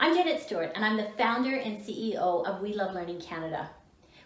I'm Janet Stewart, and I'm the founder and CEO of WeLoveLearning Canada.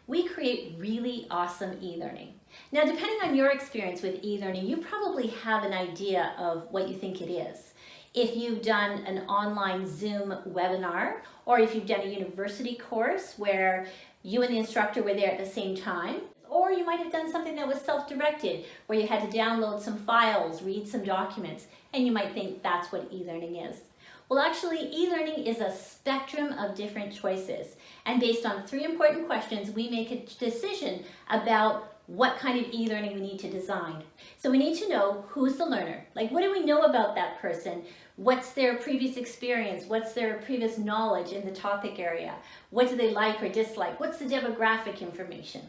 We create really awesome e-learning. Now, depending on your experience with e-learning, you probably have an idea of what you think it is. If you've done an online Zoom webinar, or if you've done a university course where you and the instructor were there at the same time, or you might have done something that was self-directed, where you had to download some files, read some documents, and you might think that's what e-learning is. Well, actually, e-learning is a spectrum of different choices. And based on 3 important questions, we make a decision about what kind of e-learning we need to design. So we need to know who's the learner. Like, what do we know about that person? What's their previous experience? What's their previous knowledge in the topic area? What do they like or dislike? What's the demographic information?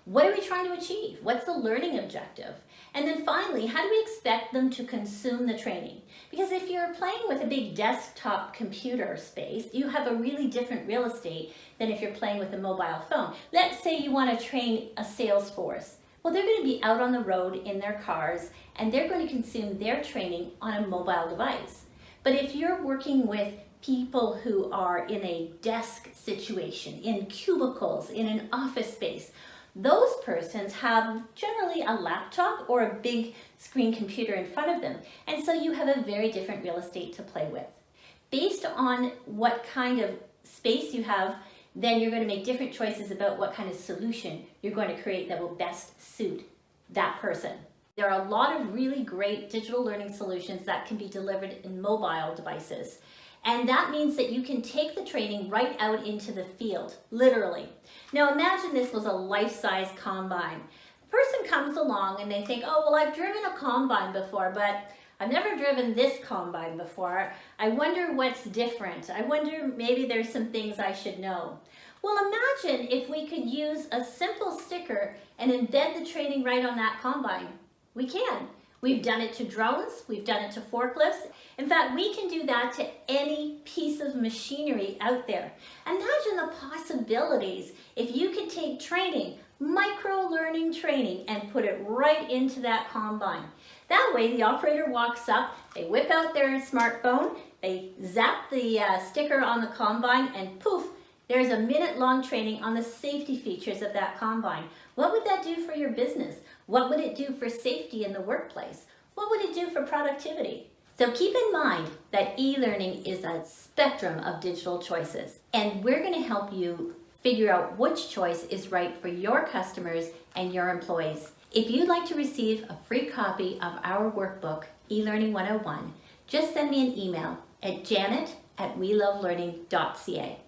What are we trying to achieve? What's the learning objective? And then finally, how do we expect them to consume the training? Because if you're playing with a big desktop computer space, you have a really different real estate than if you're playing with a mobile phone. Let's say you want to train a sales force. Well, they're going to be out on the road in their cars, and they're going to consume their training on a mobile device. But if you're working with people who are in a desk situation, in cubicles, in an office space, those persons have generally a laptop or a big screen computer in front of them. And so you have a very different real estate to play with. Based on what kind of space you have, then you're going to make different choices about what kind of solution you're going to create that will best suit that person. There are a lot of really great digital learning solutions that can be delivered in mobile devices. And that means that you can take the training right out into the field, literally. Now imagine this was a Lifesize Combine. The person comes along and they think, oh, well, I've driven a Combine before, but I've never driven this Combine before. I wonder what's different. I wonder maybe there's some things I should know. Well, imagine if we could use a simple sticker and embed the training right on that Combine. We can. We've done it to drones, we've done it to forklifts. In fact, we can do that to any piece of machinery out there. Imagine the possibilities if you could take training, micro-learning training, and put it right into that Combine. That way, the operator walks up, they whip out their smartphone, they zap the sticker on the Combine, and poof, there's a minute-long training on the safety features of that Combine. What would that do for your business? What would it do for safety in the workplace? What would it do for productivity? So keep in mind that e-learning is a spectrum of digital choices, and we're going to help you figure out which choice is right for your customers and your employees. If you'd like to receive a free copy of our workbook, eLearning 101, just send me an email at janet@welovelearning.ca.